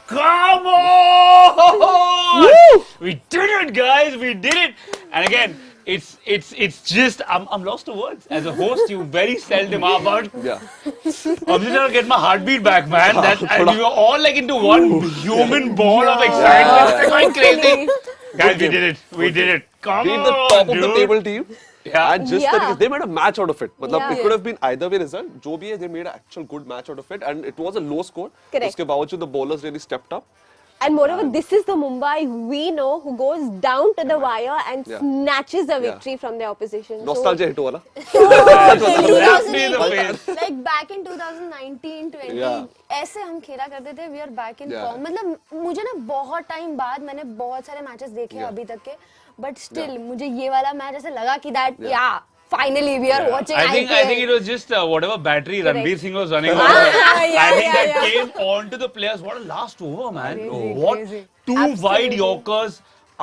Come on! We did it, guys. We did it. And again, it's just I'm lost for words. As a host, you very seldom are, but Yeah. I'm just trying to get my heartbeat back, man. And we were all like into one human ball of excitement. We're going crazy. Guys, we did it. We did it. Come Beat the on, top dude. of the table team. Yeah. And just that they made a match out of it. Yeah. It could have been either way result. जो भी है, they made an actual good match out of it, and it was a low score. Correct. उसके बावजूद the bowlers really stepped up. And moreover, this is the Mumbai we know who goes down to the wire and snatches a victory from their opposition. Nostalgia hit वाला. Slap me in the face. Like back in 2019, 20 Yeah. ऐसे हम खेला करते थे. We are back in Yeah. form. मतलब मुझे ना बहुत टाइम बाद मैंने बहुत सारे मैचेस देखे हैं अभी तक के. But still मुझे ये वाला मैच ऐसे लगा कि that finally we are watching I think IPL. it was just whatever battery Ranveer Singh was running on. yeah, I think that yeah. came on to the players. What a last over, man. Crazy, What crazy. two wide Yorkers,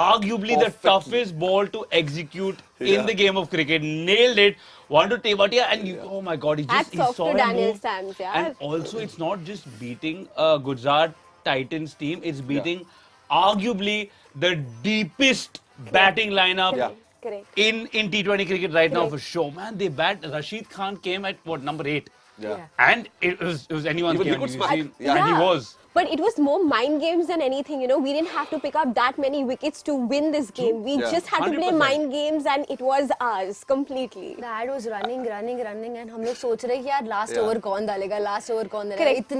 arguably the Perfectly. toughest ball to execute in the game of cricket. Nailed it. One to Tewatia and oh my God, he Hats off saw to him Daniel move. Sams, yeah. And also, it's not just beating Gujarat Titans team. It's beating arguably the deepest batting lineup. Yeah. Correct. In T20 cricket right now for sure, man. They bat. Rashid Khan came at what, number 8, Yeah. and it was anyone's Even he game. could You smack. see, Yeah. and he was. But it was more mind games than anything, you know. We didn't have to pick up that many wickets to win this game. We Yeah. just had to play 100%. mind games and it was ours completely. Dad was running and हम लोग सोच रहे कि यार last Yeah. over कौन डालेगा, last over कौन डालेगा. Correct.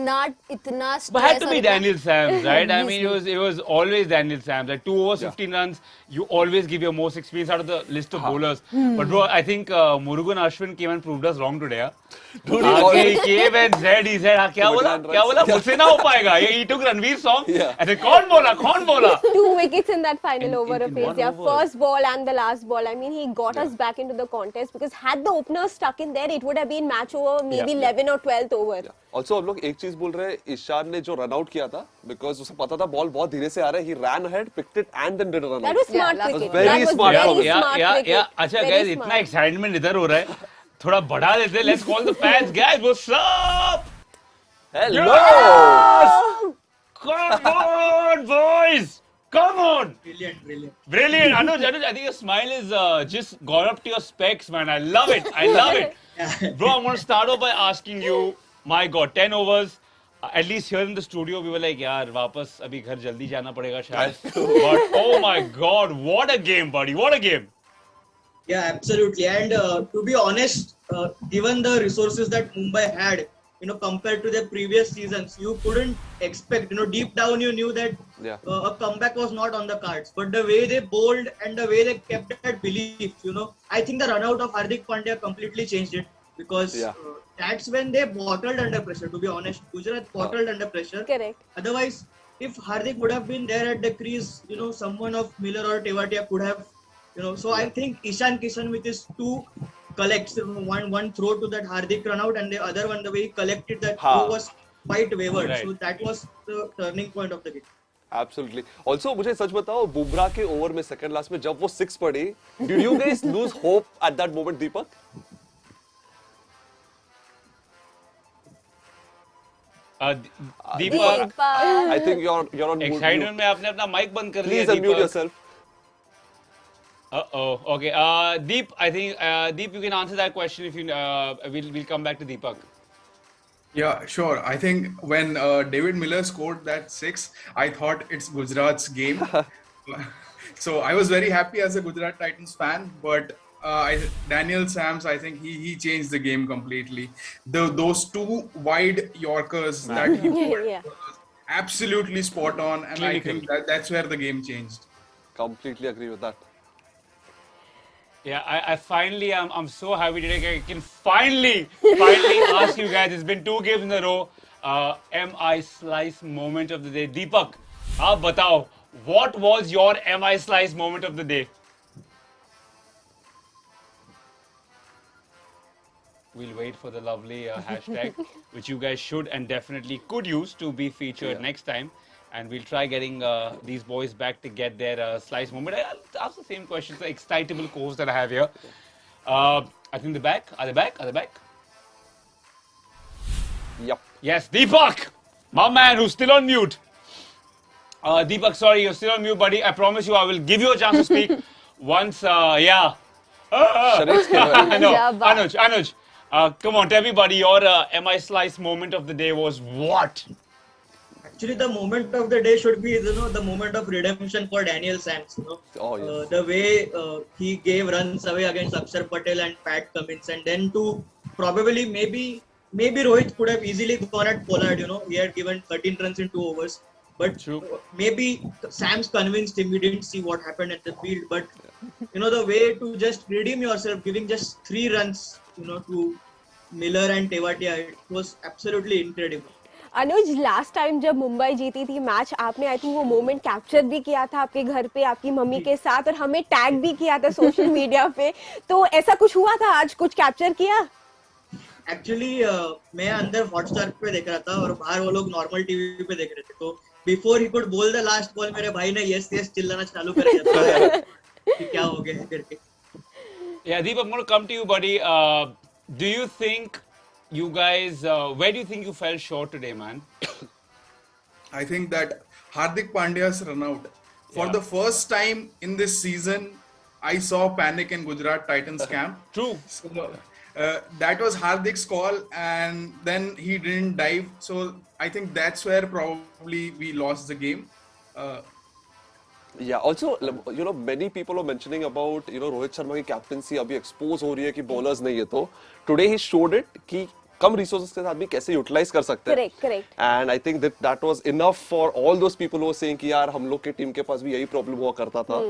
इतना stress. But had to और be इतना- Daniel Sams, right? I mean, it was always Daniel Sams. Like 2 overs, 15 runs. You always give your most experience out of the list of bowlers. But bro, I think Murugan Ashwin came and proved us wrong today. Huh? He came and said, क्या बोला? मुझसे ना हो पाएगा. He took Ranveer's song. Yeah. And said, कौन बोला? 2 wickets in that final over in of his. one Yeah, over. first ball and the last ball. I mean, he got us back into the contest because had the opener stuck in there, it would have been match over maybe 11 or 12th over. Also, हम लोग एक चीज बोल रहे हैं, ईशान ने जो run out किया था, because उसे पता था बॉल बहुत धीरे से आ रहा है, he ran ahead, picked it and then did a run That out. was smart that was cricket. very That was smart very from him. smart cricket. अच्छा Very guys, smart. इतना excitement इधर हो रहा है. थोड़ा बढ़ा देते हैं. Let's call the fans, guys. What's up? Hello! Yes! Come on, boys! Come on! Brilliant. Anuj, I think your smile is just gone up to your specs, man. I love it. Bro, I'm going to start off by asking you, my God, 10 overs. At least here in the studio, we were like, yaar, वापस अभी घर जल्दी जाना पड़ेगा शायद. But oh my God, what a game, buddy. What a game. Yeah, absolutely. And to be honest, given the resources that Mumbai had, compared to the previous seasons, you couldn't expect, deep down you knew that a comeback was not on the cards. But the way they bowled and the way they kept that belief, I think the run out of Hardik Pandya completely changed it. Because that's when they bottled under pressure, to be honest. Gujarat bottled under pressure. Correct. Otherwise, if Hardik would have been there at the crease, someone of Miller or Tewatia could have, so I think Ishan Kishan with his 2 collects, one throw to that Hardik run out and the other one, the way he collected that throw was quite wavered. Right. So that was the turning point of the game. Absolutely. Also, मुझे सच बताओ, बुमराह के over में second last में जब वो 6 पड़ी, did you guys lose hope at that moment, Deepak? Deepak, I think you're on mute. excitement में आपने अपना mic बंद कर लिया. Please unmute Deepak. yourself. Okay. Deep, I think Deep, you can answer that question if you. We'll come back to Deepak. Yeah, sure. I think when David Miller scored that 6, I thought it's Gujarat's game. So I was very happy as a Gujarat Titans fan, but Daniel Sams, I think he changed the game completely. Those 2 wide Yorkers that he bowled was absolutely spot on, and I think that's where the game changed. Completely agree with that. Yeah, I finally, I'm so happy today. I can finally ask you guys. It's been 2 games in a row. MI Slice moment of the day. Deepak, आप बताओ, what was your MI Slice moment of the day? We'll wait for the lovely hashtag, which you guys should and definitely could use to be featured next time. And we'll try getting these boys back to get their slice moment. I'll ask the same questions, the excitable course that I have here. I think they're back. Are they back? Yep. Yes, Deepak, my man who's still on mute. Deepak, sorry, you're still on mute, buddy. I promise you, I will give you a chance to speak once. Yeah. Charades खेल रहा है. I know. Yeah, but- Anuj. Come on, tell me, buddy. Your MI Slice moment of the day was what? Actually, the moment of the day should be, the moment of redemption for Daniel Sams. Oh, yes. The way he gave runs away against Akshar Patel and Pat Cummins, and then to probably maybe Rohit could have easily gone at Pollard. He had given 13 runs in 2 overs, but True. maybe Sams convinced him. We didn't see what happened at the field, but the way to just redeem yourself, giving just 3 runs, to Miller and Tewatia, it was absolutely incredible. Anuj last time जब मुंबई जीती थी match, आपने I think वो moment capture भी किया था आपके घर पे आपकी मम्मी के साथ, और हमें टैग भी किया था सोशल मीडिया पे. तो ऐसा कुछ हुआ था आज, कुछ कैप्चर किया? एक्चुअली मैं अंदर हॉटस्टार पे देख रहा था और बाहर वो लोग नॉर्मल टीवी पे देख रहे थे. तो बिफोर ही कुड बोल द लास्ट बॉल, मेरे भाई ने यस यस चिल्लाना चालू कर दिया था कि क्या हो गया है करके. Yeah, Deep, I'm going to come to you, buddy. Do you think you guys, where do you think you fell short today, man? I think that Hardik Pandya's run out. For Yeah. the first time in this season, I saw panic in Gujarat Titans camp. True. So, that was Hardik's call, and then he didn't dive. So I think that's where probably we lost the game. Yeah, also, many people are mentioning about, Rohit Sharma की captaincy अभी expose हो रही है कि bowlers नहीं है तो today he showed it कि कम resources के साथ भी कैसे utilize कर सकते हैं. Correct. And I think that was enough for all those people who were saying कि यार हम लोग के team के पास भी यही problem हुआ करता था.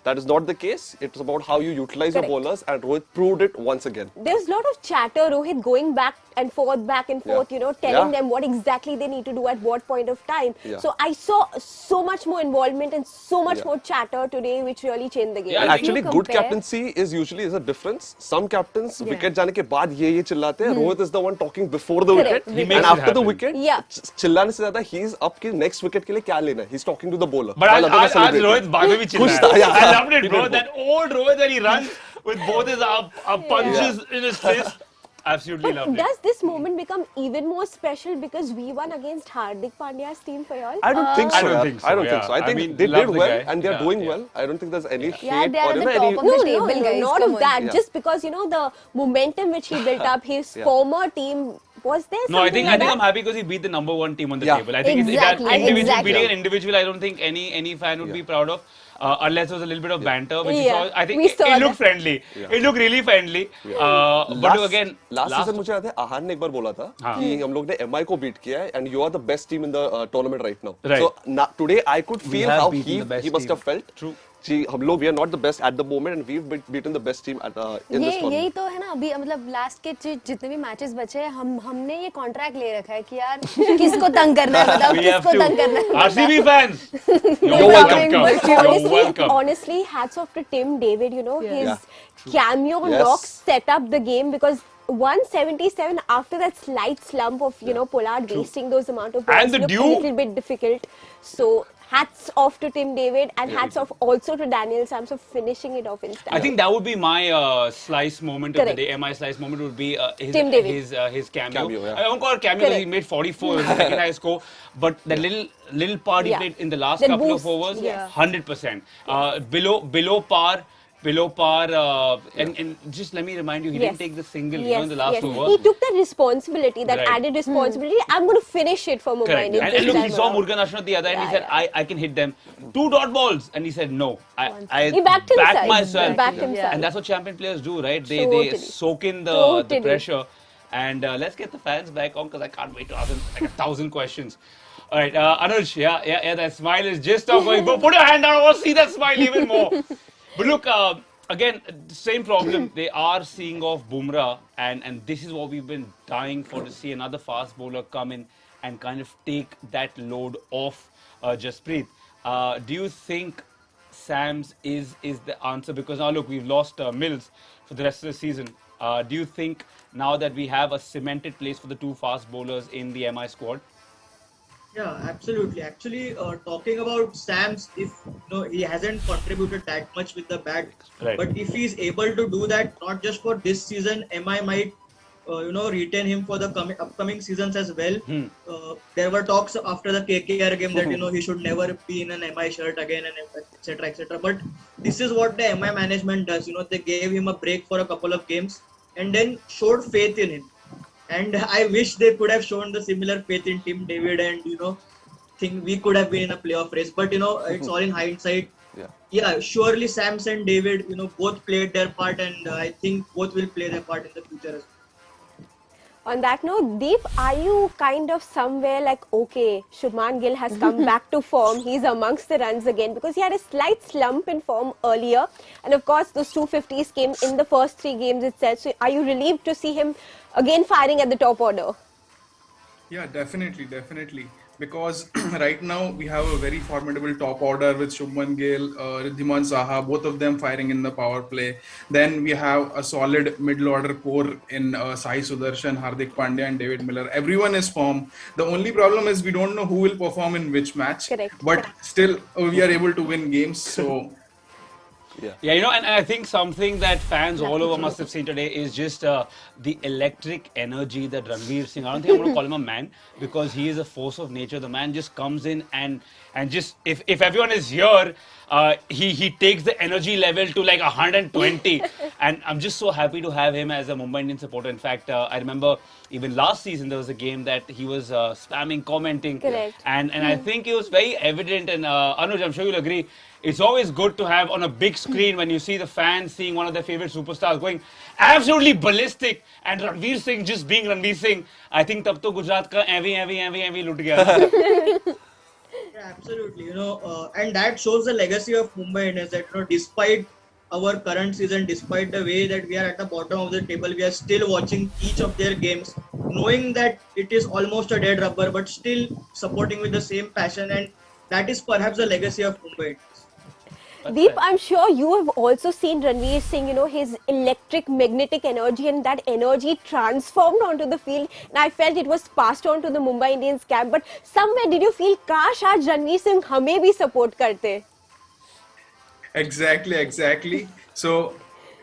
That is not the case. It's about how you utilize your bowlers, and Rohit proved it once again. There's a lot of chatter, Rohit going back and forth, Yeah. telling Yeah. them what exactly they need to do at what point of time. Yeah. So I saw so much more involvement and so much Yeah. more chatter today, which really changed the game. Yeah, And I think actually, you good compare- captaincy is usually a difference. Some captains wicket जाने के बाद ये चिल्लाते हैं. Rohit is the one talking before the Correct. wicket, He makes and it after the happen. wicket, Yeah. चिल्लाने से ज्यादा he's up कि next wicket के लिए क्या लेना है. He's talking to the bowler. But while others are आज celebrating. Rohit बाद में भी चिल्ला खुश था, है. yeah. I loved it, He bro. did That old Rohit that he runs with both his punches in his fist. Absolutely But loved it. does this moment become even more special because we won against Hardik Pandya's team for y'all? I don't think so. I don't yaar. think so, I don't think yeah. so. I I think mean, they love did the well, guy. and they are Yeah, doing yeah. well. I don't think there's any Yeah, hate they are or the top any. of No, the table, guys, not come of on. that. Yeah. Just because the momentum which he built up, his Yeah. former team, was there No, I something think like I'm that? happy because he beat the number 1 team on the Yeah. table. I think Exactly, that individual exactly. beating an individual, I don't think any fan would be proud of. Unless there was a little bit of banter, which you Yeah, saw. I think we saw it looked that. friendly. Yeah. It looked really friendly. But again, last season मुझे याद है आहान ने एक बार बोला था कि हम लोग ने MI को बीट किया है and you are the best team in the tournament right now. Right. So today I could feel have how beaten the best he must team. have felt. True. जी हम लोग we are not the best at the moment and we've beaten the best team at in this यही tournament. तो है ना. अभी मतलब last के जितने भी मैचेस बचे हैं, हमने ये कॉन्ट्रैक्ट ले रखा है कि यार किसको तंग करना है, बताओ we have किसको to. तंग करना है. RCB fans, You're welcome. But You're welcome. honestly, hats off to Tim David. His Yeah. cameo Yes. knocks set up the game because 177 after that slight slump of Pollard wasting those amount of balls And the looked dew. a little bit difficult. So hats off to Tim David and hats off also to Daniel Sams for finishing it off in style. I think that would be my slice moment of Correct. the day. MI slice moment would be Tim David. his cameo. Cameo, yeah. I won't call it cameo because he Correct. made 44, it was the second highest score. But the little part he Yeah. played in the last That couple boost, of overs, yes. 100%. Below par. And just let me remind you, he didn't take the single in the last over. He took that responsibility, that Right. added responsibility. I'm going to finish it for Mumbai Correct. Indians And this look, he time saw around. Murugan Ashwin at the other end. He Yeah, said, I can hit them. 2 dot balls. And he said, no. I He backed himself. myself. He backed himself. And that's what champion players do, right? They Totally. soak in the Totally. pressure. And let's get the fans back on because I can't wait to ask them like 1,000 questions. All right, Anuj, yeah, that smile is just not going. But put your hand down, I want to see that smile even more. But look, again, same problem. They are seeing off Bumrah, and this is what we've been dying for, to see another fast bowler come in and kind of take that load off Jasprit. Do you think Sams is the answer? Because now look, we've lost Mills for the rest of the season. Do you think now that we have a cemented place for the 2 fast bowlers in the MI squad? Yeah, absolutely. Actually, talking about Sams, if he hasn't contributed that much with the bat, Right. but if he's able to do that, not just for this season, MI might retain him for the upcoming seasons as well. There were talks after the KKR game that he should never be in an MI shirt again, and etc. etc. But this is what the MI management does. They gave him a break for a couple of games and then showed faith in him. And I wish they could have shown the similar faith in Team David, and think we could have been in a playoff race. But it's all in hindsight. Yeah, surely Sams and David, both played their part, and I think both will play their part in the future as well. On that note, Deep, are you kind of somewhere like, okay, Shubman Gill has come back to form, he's amongst the runs again, because he had a slight slump in form earlier, and of course those 250s came in the first 3 games itself. So are you relieved to see him again firing at the top order? Yeah, definitely. Because right now we have a very formidable top order with Shubman Gill, Riddhiman Saha, both of them firing in the power play. Then we have a solid middle order core in Sai Sudarshan, Hardik Pandya and David Miller. Everyone is form. The only problem is we don't know who will perform in which match. Correct. But still we are able to win games. So Yeah, and I think something that fans all over must have seen today is just the electric energy that Ranveer Singh, I don't think I'm going to call him a man, because he is a force of nature. The man just comes in and just, if everyone is here, he takes the energy level to like 120. And I'm just so happy to have him as a Mumbai Indians supporter. In fact, I remember even last season there was a game that he was spamming, commenting. Correct. And I think it was very evident, and Anuj, I'm sure you'll agree, it's always good to have on a big screen when you see the fans seeing one of their favorite superstars going absolutely ballistic and Ranveer Singh just being Ranveer Singh. I think tab to Gujarat ka एवी लुट गया. Yeah, absolutely. And that shows the legacy of Mumbai Indians, that despite our current season, despite the way that we are at the bottom of the table, we are still watching each of their games, knowing that it is almost a dead rubber, but still supporting with the same passion, and that is perhaps the legacy of Mumbai Indians. Deep, I'm sure you have also seen Ranveer Singh, his electric, magnetic energy, and that energy transformed onto the field. And I felt it was passed on to the Mumbai Indians camp. But somewhere did you feel, kash aaj Ranveer Singh hame bhi support karte? Exactly. So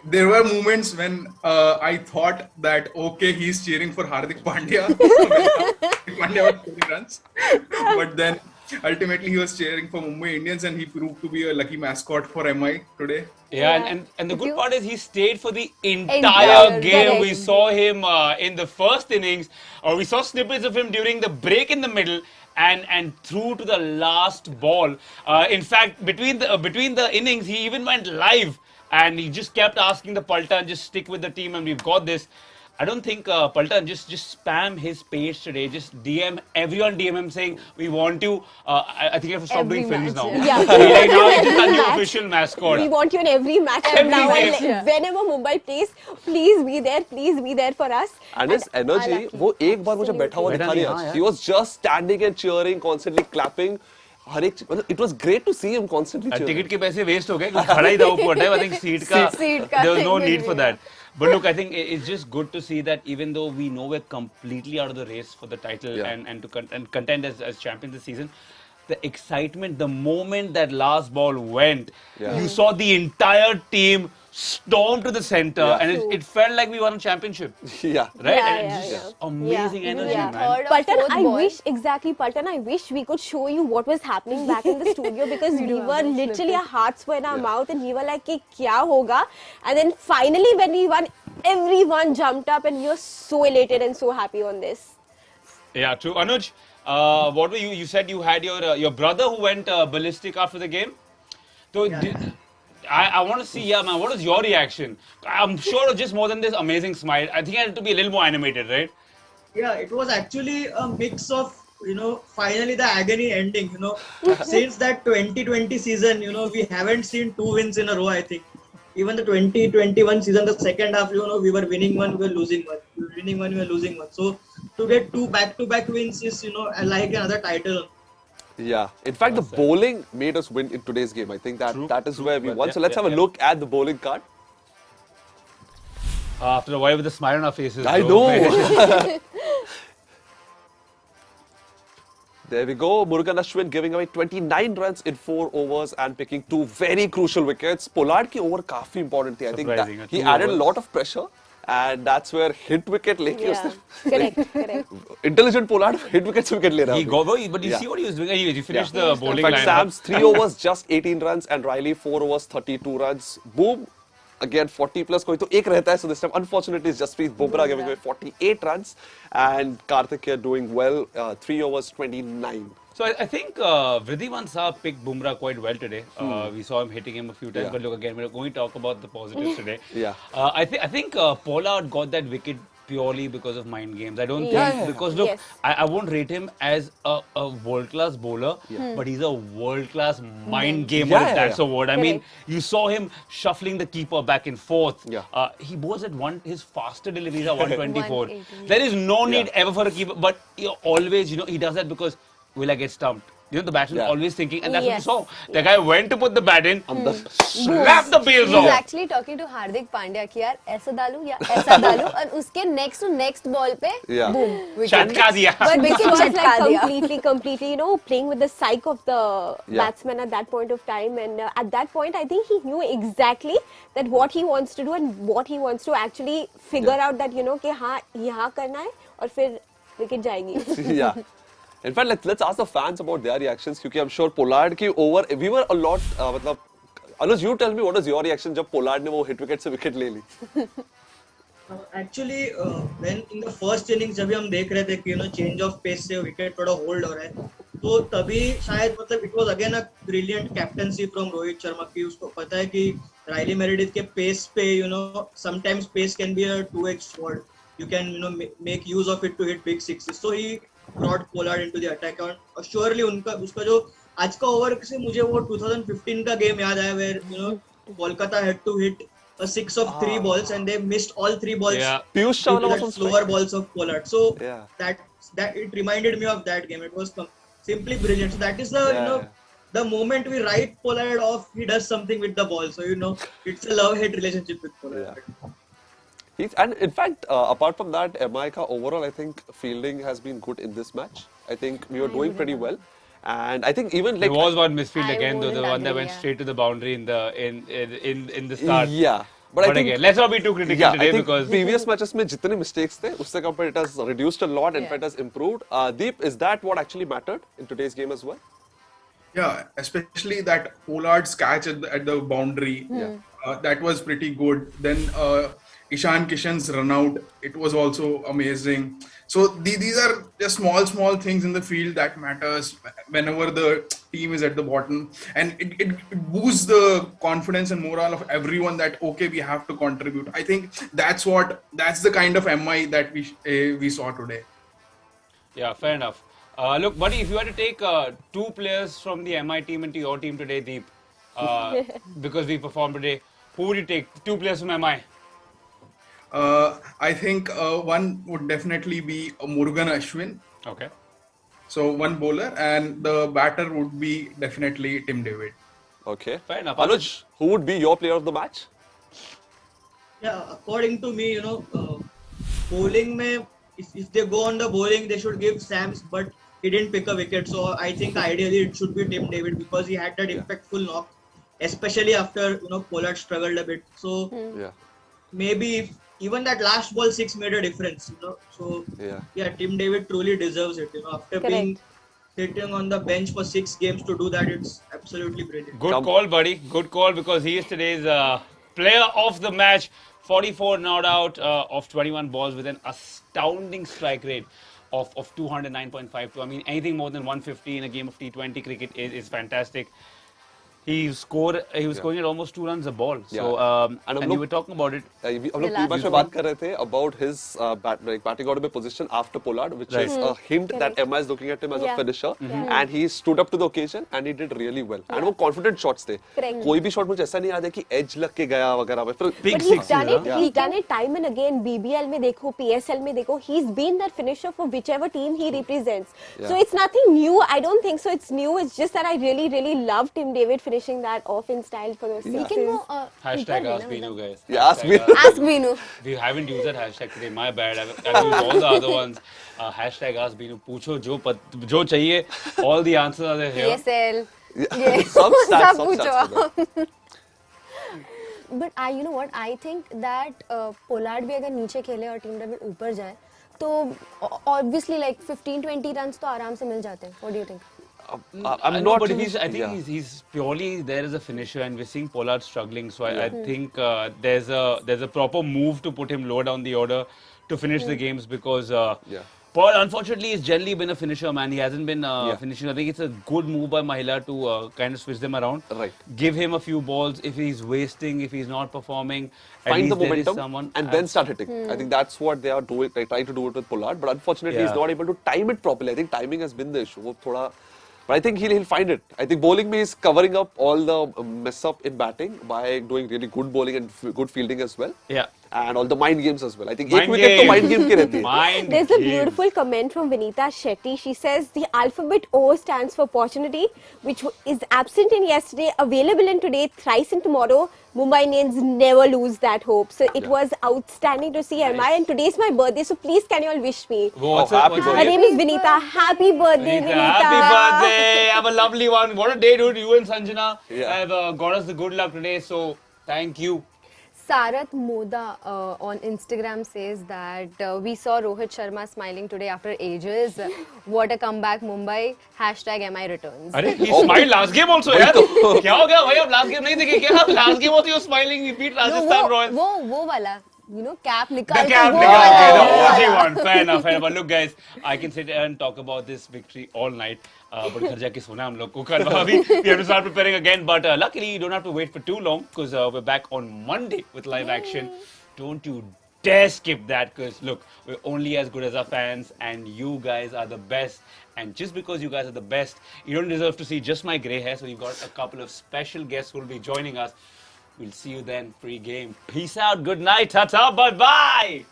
there were moments when I thought that, okay, he's cheering for Hardik Pandya. Hardik Pandya was scoring runs. But then ultimately he was cheering for Mumbai Indians, and he proved to be a lucky mascot for MI today. Yeah, and the good part is he stayed for the entire game. Correct. We saw him in the first innings, or we saw snippets of him during the break in the middle, and through to the last ball. In fact, between the innings, he even went live, and he just kept asking the Paltan, just stick with the team, and we've got this. I don't think Paltan just spam his page today. Just everyone DM him saying, we want you. I think you have to stop doing films now. Yeah. Like now he's just a new official mascot. We want you in every match. Whenever Mumbai plays, please be there for us. And his energy, वो एक बार मुझे बैठा हुआ दिखा नहीं. He was just standing and cheering, constantly clapping. It was great to see him constantly cheering. Ticket के पैसे waste हो गए. खड़ा ही था ऊपर. I think seat का there was no need for that. But look, I think it's just good to see that even though we know we're completely out of the race for the title and to contend as champions this season, the excitement, the moment that last ball went, you saw the entire team storm to the center, and it felt like we won a championship. Yeah. Right? Yeah, and it's just amazing energy, man. Paltan, I wish we could show you what was happening back in the studio, because we were literally, our hearts were in our mouth, and we were like, ki kya hoga? And then finally when we won, everyone jumped up, and we were so elated and so happy on this. Yeah, true. Anuj, what were you said you had your brother who went ballistic after the game. So I want to see, man, what was your reaction? I'm sure it was just more than this amazing smile. I think it had to be a little more animated, right? Yeah, it was actually a mix of, finally the agony ending, Since that 2020 season, we haven't seen 2 wins in a row, I think. Even the 2021 season, the second half, we were winning one, we were losing one. We were winning one, we were losing one. So to get 2 back-to-back wins is, like another title. Yeah. In fact, the bowling made us win in today's game. I think that is where we won. So let's have a look at the bowling card. After a while with a smile on our faces. I know. There we go. Murugan Ashwin giving away 29 runs in 4 overs and picking 2 very crucial wickets. Pollard ki over काफी important थी. I think that he added a lot of pressure. and that's where hit wicket लेके Yeah. उसने Correct. intelligent Pollard hit wicket से wicket ले रहा He है. got, but you Yeah. see what he was doing. Anyways, he finished Yeah. the bowling In fact, line. Sam's 3 overs just 18 runs and Riley 4 overs 32 runs. Boom. Again 40 plus कोई तो एक रहता है, so this time unfortunately it's Jasprit Bumrah giving away 48 runs and Karthik here doing well, 3 overs 29. So I think Vridhiman Saab picked Bumrah quite well today. We saw him hitting him a few times, Yeah. but look again, we're going to talk about the positives today. Yeah. I think Pollard got that wicket purely because of mind games. I don't Yeah. think because look, Yes. I won't rate him as a world-class bowler, but he's a world-class mind gamer. Yeah, if yeah, that's a word. I mean, Correct. you saw him shuffling the keeper back and forth. Yeah. He bowls at his faster deliveries are 124. 180. There is no need Yeah. ever for a keeper, but always, he does that because will I get stumped? The batsman Yeah. always thinking, and that's Yes. what you saw. The guy went to put the bat in, And the slap the bails He was off. actually talking to Hardik Pandya कि यार ऐसा डालूं या ऐसा डालूं और उसके next ball पे Yeah. boom wicket. Chatka diya. But Wicket it was झटका like दिया. completely, playing with the psyche of the Yeah. batsman at that point of time. And at that point, I think he knew exactly that what he wants to do and what he wants to actually figure out that, कि हाँ यहाँ करना है और फिर wicket जाएगी. yeah. In fact, let's ask the fans about their reactions because I'm sure Pollard की over we were a lot मतलब Anuj, you tell me what was your reaction जब Pollard ने वो hit wicket से wicket ले ली. Actually, when in the first innings जब भी हम देख रहे थे कि change of pace से wicket थोड़ा hold हो रहा है, तो तभी शायद मतलब it was again a brilliant captaincy from Rohit Sharma की उसको पता है कि राइली मेरेडिथ के pace पे sometimes pace can be a two-edged sword. You can make use of it to hit big sixes. So he brought Pollard into the attack and surely उसका जो आज का ओवर से मुझे वो 2015 का गेम याद आया where Kolkata had to hit a 6 of 3 balls and they missed all 3 balls. Yeah. Piyush due to Chawla was that on slower strike. balls of Pollard. So Yeah. that it reminded me of that game. It was simply brilliant. So that is the Yeah. the moment we write Pollard off, he does something with the ball. So it's a love-hate relationship with Pollard. Yeah. And in fact, apart from that, MI ka overall, I think fielding has been good in this match. I think we were doing pretty well, and I think even There like was one misfield I again, though, the wouldn't one that agree, went yeah. straight to the boundary in the start. yeah. But I think again, let's not be too critical yeah, today I think because previous matches में जितने mistakes थे, उससे compare it has reduced a lot. In Yeah. fact, has improved. Deep, is that what actually mattered in today's game as well? Yeah, especially that Pollard's catch at the boundary. That was pretty good. Then Ishan Kishan's run out, it was also amazing. So these are just small things in the field that matters whenever the team is at the bottom, and it boosts the confidence and morale of everyone that okay, we have to contribute. I think that's the kind of MI that we saw today. yeah, fair enough. Look, buddy, if you had to take 2 players from the MI team into your team today, Deep, because we performed today, who would you take? 2 players from MI. I think one would definitely be Murugan Ashwin. Okay. So one bowler, and the batter would be definitely Tim David. Okay. Fair enough. Anuj, who would be your player of the match? Yeah, according to me, bowling mein, if they go on the bowling, they should give Sams, but he didn't pick a wicket. So I think ideally it should be Tim David because he had that impactful knock, especially after Pollard struggled a bit. So Yeah. maybe even that last ball 6 made a difference. So Yeah. Tim David truly deserves it. After being sitting on the bench for 6 games to do that, it's absolutely brilliant. Good call, buddy. Good call because he is today's player of the match. 44 not out of 21 balls with an astounding strike rate of 209.52. I mean, anything more than 150 in a game of T20 cricket is fantastic. He was scoring at almost 2 runs a ball. So, and you were talking about it. हम लोग pre-match में बात कर रहे थे about his batting order में position after Pollard, which is a hint that MI is looking at him as a finisher, and he stood up to the occasion and he did really well. And वो confident shots थे. कोई भी shot मुझे ऐसा नहीं याद है कि edge लग के गया वगैरह में. Big But he's done it time and again. BBL में देखो, PSL में देखो, he's been that finisher for whichever team he represents. So it's nothing new. I don't think so. It's new. It's just that I really love Tim David finishing that off in style for those sixes. Hashtag Ask Binu, guys. Yeah, Ask Binu. Ask Binu. We haven't used that hashtag today. My bad. I've used all the other ones. Hashtag Ask Binu. पूछो जो चाहिए. All the answers are there here. PSL. Some stats, सब पूछो. But you know what? I think that Pollard भी अगर नीचे खेले और टीम डेविड ऊपर जाए, तो obviously like 15-20 runs तो आराम से मिल जाते हैं. What do you think? I'm not. not. But I think he's purely there as a finisher, and we're seeing Pollard struggling. So I think there's a proper move to put him lower down the order to finish the games because. Paul, unfortunately, has generally been a finisher, man. He hasn't been finishing. I think it's a good move by Mahila to kind of switch them around. Right. Give him a few balls. If he's wasting, if he's not performing, find the momentum and then start hitting. I think that's what they are doing. They try to do it with Pollard, but unfortunately, he's not able to time it properly. I think timing has been the issue. But I think he'll find it. I think bowling is covering up all the mess up in batting by doing really good bowling and good fielding as well. Yeah. And all the mind games as well. I think एक wicket तो mind game की रहती है. There's a beautiful comment from Vinita Shetty. She says the alphabet O stands for opportunity, which is absent in yesterday, available in today, thrice in tomorrow. Mumbai Indians never lose that hope. So it was outstanding to see MI, and today's my birthday. So please, can you all wish me? Happy birthday. Her name is Vinita. Happy birthday, Vinita. Happy birthday. Have a lovely one. What a day, dude. You and Sanjana have got us the good luck today. So thank you. Sarath Moda on Instagram says that we saw Rohit Sharma smiling today after ages. What a comeback, Mumbai. #MI returns. अरे he smiled last game also यार. क्या हो गया भाई आप last game नहीं देखे क्या? Last game also you smiling. We beat Rajasthan Royals. वो वाला. You know, cap निकाल The cap निकाल the OG one. Fair enough. But look, guys, I can sit here and talk about this victory all night. But घर जाके सोना हम लोग को कल अभी we have to start preparing again. But luckily, you don't have to wait for too long because we're back on Monday with live action. Don't you dare skip that because look, we're only as good as our fans, and you guys are the best. And just because you guys are the best, you don't deserve to see just my grey hair. So we've got a couple of special guests who will be joining us. We'll see you then pre-game. Peace out. Good night. Ta-ta. Bye-bye.